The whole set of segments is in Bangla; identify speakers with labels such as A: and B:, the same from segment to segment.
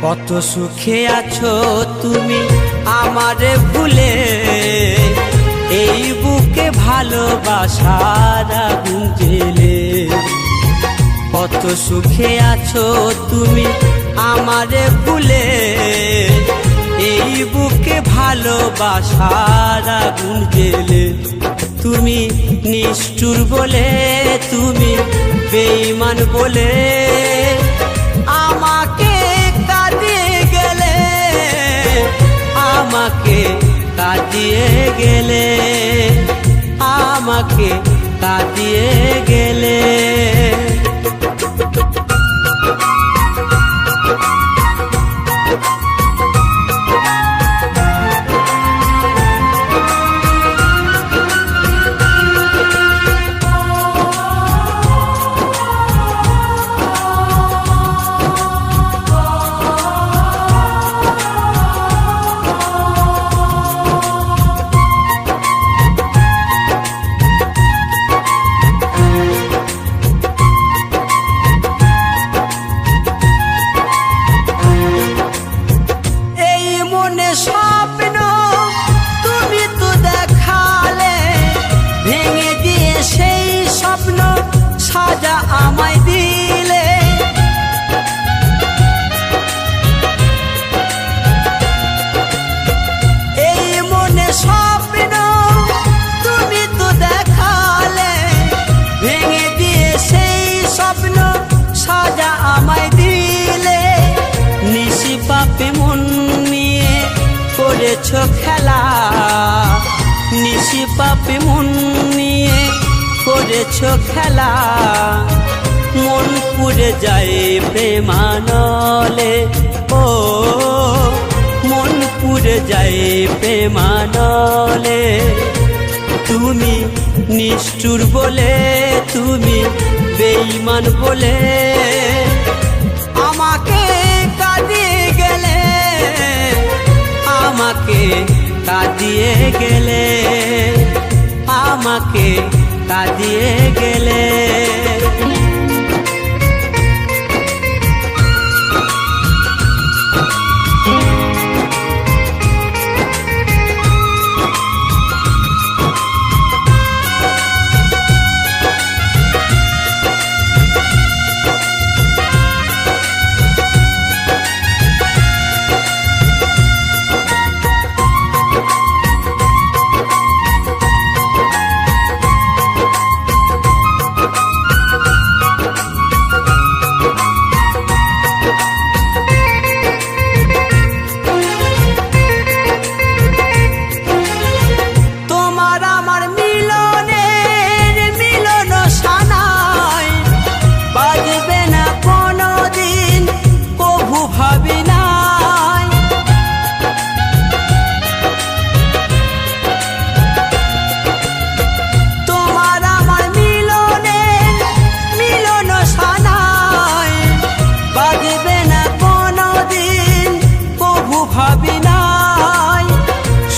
A: কত সুখে আছো তুমি আমারে ভুলে, এই বুকে ভালোবাসার আগুন জ্বেলে। কত সুখে আছো তুমি আমারে ভুলে, এই বুকে ভালোবাসার আগুন জ্বেলে। তুমি নিষ্ঠুর বলে, তুমি বেঈমান বলে আমাকে আমাকে কাঁদিয়ে গেলে, আমাকে কাঁদিয়ে গেলে। স্বপ্ন তুমি তো দেখালে, ভেঙে দিয়ে সেই স্বপ্ন সাজা আমায় দিলে। এই মনে স্বপ্ন তুমি তো দেখালে, ভেঙে দিয়ে সেই স্বপ্ন সাজা আমায় দিলে। নিশি পাপে মন করেছো খেলা, নিশি পাপে মন নিয়ে করেছো খেলা। মন পুড়ে যায় প্রেমানলে, ও মন পুড়ে যায় প্রেমানলে। তুমি নিষ্ঠুর বলে, তুমি বেঈমান বলে আমাকে কাঁদিয়ে গেলে, আমাকে কাঁদিয়ে গেলে, আমাকে কাঁদিয়ে গেলে।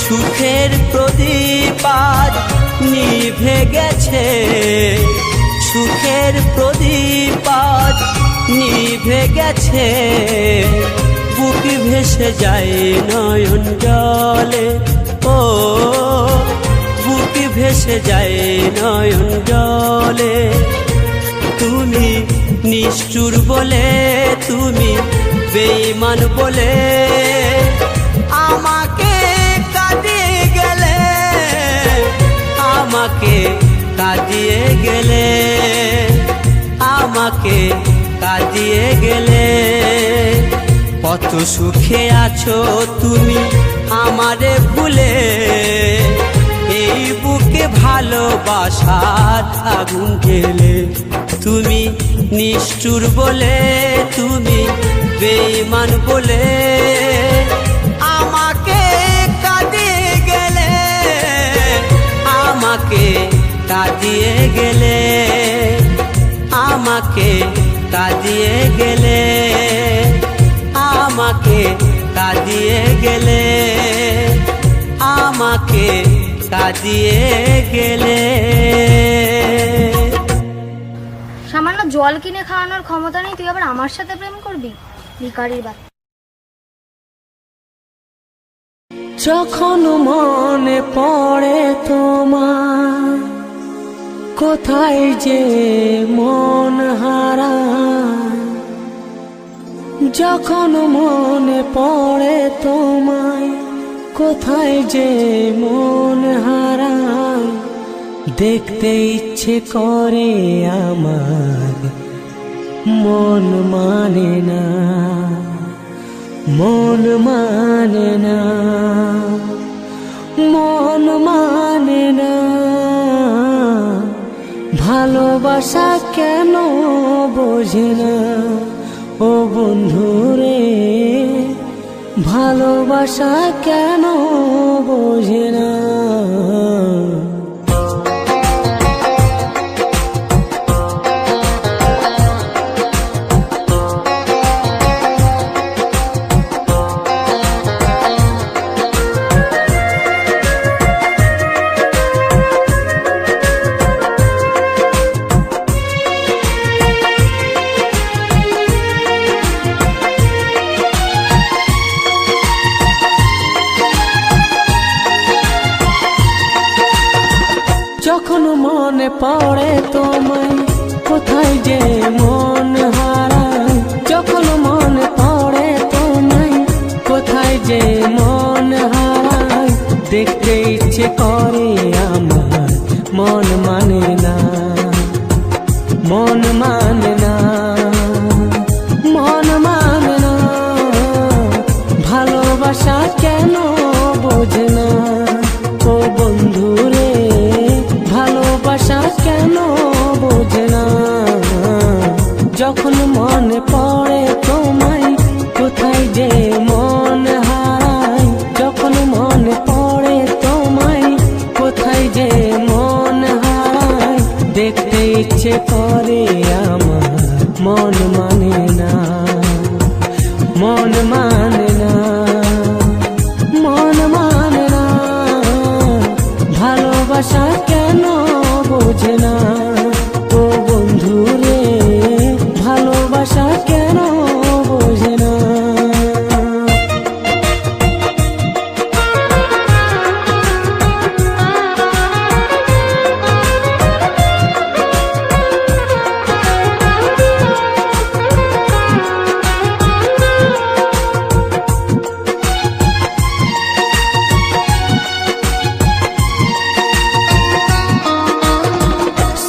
A: সুখের প্রদীপ আজ নিভে গেছে, সুখের প্রদীপ আজ নিভে গেছে। বুক ভেসে যায় নয়ন জলে, ও বুক ভেসে যায় নয়ন জলে। তুমি নিষ্ঠুর বলে, তুমি বেঈমান বলে আমাকে কাঁদিয়ে গেলে, আমাকে কাঁদিয়ে গেলে, আমাকে কাঁদিয়ে গেলে। কত সুখে আছো তুমি আমারে ভুলে, মাথার আগুন খেলে। তুমি নিষ্ঠুর বলে, তুমি বেঈমান বলে আমাকে কাঁদিয়ে গেলে, আমাকে কাঁদিয়ে গেলে, আমাকে কাঁদিয়ে গেলে, আমাকে কাঁদিয়ে গেলে, আমাকে কাঁদিয়ে গেলে।
B: সামান্য জল কিনে খাওয়ানোর ক্ষমতা নেই, তুই আবার আমার সাথে প্রেম করবি? ভিখারির বাচ্চা।
C: যখন মনে পড়ে তোমার, কোথায় যে মন হারায়। যখন মনে পড়ে তোমায়, কোথায় যে মন হারায়। দেখতে ইচ্ছে করে আমার, মন মানে না, মন মানে না, মন মানে না। ভালোবাসা কেন বোঝে না ও বন্ধুরে, ভালোবাসা কেন বোঝে না। যখন মনে পড়ে তোমায়, কোথায় যে মন হারায়। যখন মনে পড়ে তোমায়, কোথায় যে মন হারায়। দেখতে ইচ্ছে করে আমার, মন মানে না, মন মানে না, মন মানে না। ভালোবাসা কেন বোঝে না ও বন্ধুরে, ভালোবাসা কেন বোঝে না। যখন মনে পড়ে তোমায়, কোথায় যে মন হারায়। যখন মনে পড়ে তোমায়, কোথায় যে মন হারায়। দেখতে ইচ্ছে করে আমার, মন মানে না, মন মানে না, মন মানে না। ভালোবাসা কেন বোঝে না ও বন্ধুরে, ভালোবাসা কেন বোঝে না।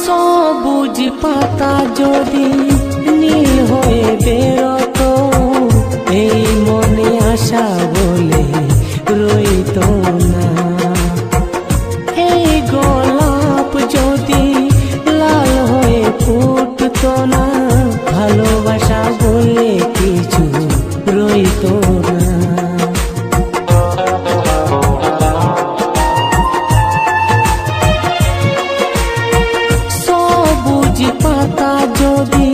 C: সবুজ পাতা যদি নীল হয়ে বেরোতো, এই মনে আশা বলে রইতো না। এই গোলাপ যদি লাল হয়ে ফুটতো না, ভালোবাসা বলে কিছু রইতো না। সবুজ পাতা যদি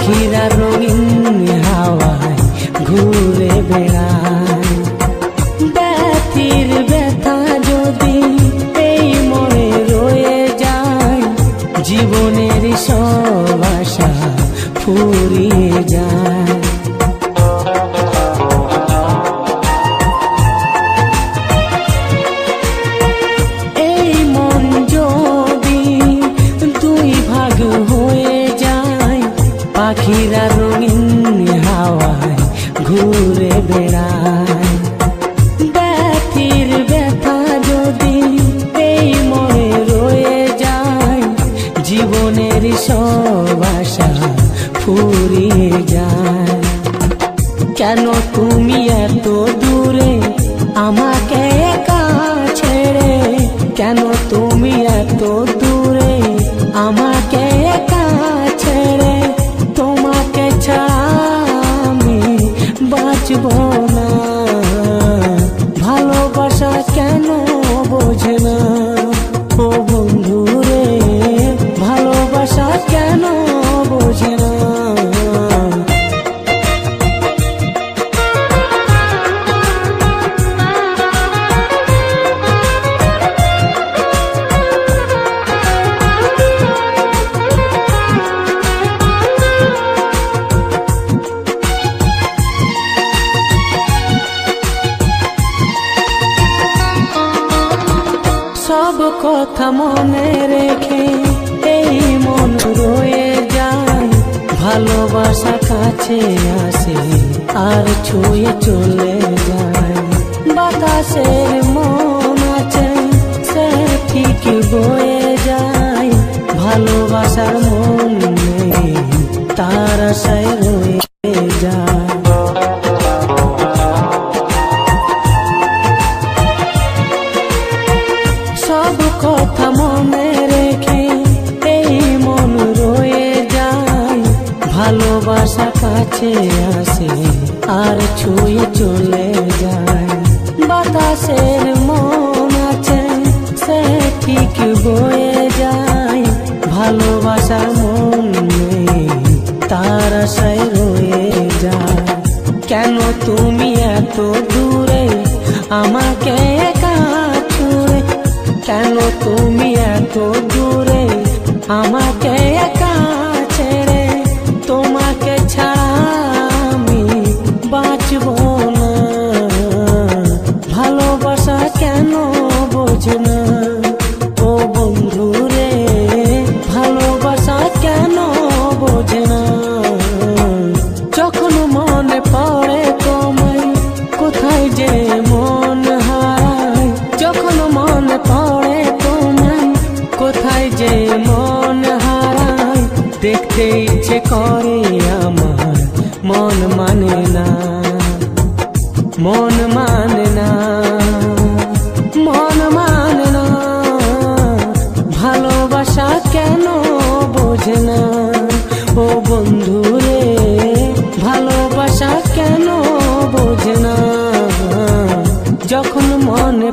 C: পাখিরা রঙিন হাওয়ায় ঘুরে বেড়ায়। ব্যথির ব্যথা যদি এই মনে রয়ে যায়, জীবনের সব আশা ফুরিয়ে যায়। এই মন যদি দুই ভাগ হয়ে যায়, পাখিরা রঙিন হাওয়ায় ঘুরে বেড়ায়। ব্যথির ব্যথা যদি এই মনে রয়ে যায়, জীবনের সব আশা ফুরিয়ে যায়। কেন তুমি এত দূরে আমাকে একা ছেড়ে, কেন তুমি এত দূরে আমাকে একা ছেড়ে, তোমাকে ছাড়া আমি বাঁচব না। ভালোবাসা কেন বোঝে না ও বন্ধু রে, ভালোবাসা কেন বোঝে না। সব কথা মনে রেখে এই মন রয়ে যায়, ভালোবাসা কাছে আসে আর ছুঁয়ে চলে যায়। বাতাসের মন আছে সে ঠিক বয়ে যায়, ভালোবাসার মন নেই তার আশায় রয়ে যায়। সব কথা মনে রেখে এই মন রয়ে যায়, ভালোবাসা কাছে আসে আর ছুঁয়ে চলে যায়। বাতাসের মন আছে সে ঠিক বয়ে যায়, ভালোবাসার মন নেই তার আশায় রয়ে যায়। কেন তুমি এত দূরে আমাকে একা ছুঁড়ে, কেন তুমি এত দূরে আমাকে একা ছেড়ে, তোমাকে ছাড়া আমি বাঁচব না। ভালোবাসা কেন বোঝে না ও বন্ধু রে, ভালোবাসা কেন বোঝে না। যখন মনে পড়ে তোমায় কোথায় যে মন হারায়, যখন মনে পড়ে তোমায় কোথায় যে মন হারায়, দেখতে ইচ্ছে করে আমার মন মানে না, মন মানে না, মন মানে না। ভালোবাসা কেন বোঝে না ও বন্ধু রে, ভালোবাসা কেন বোঝে না। যখন মনে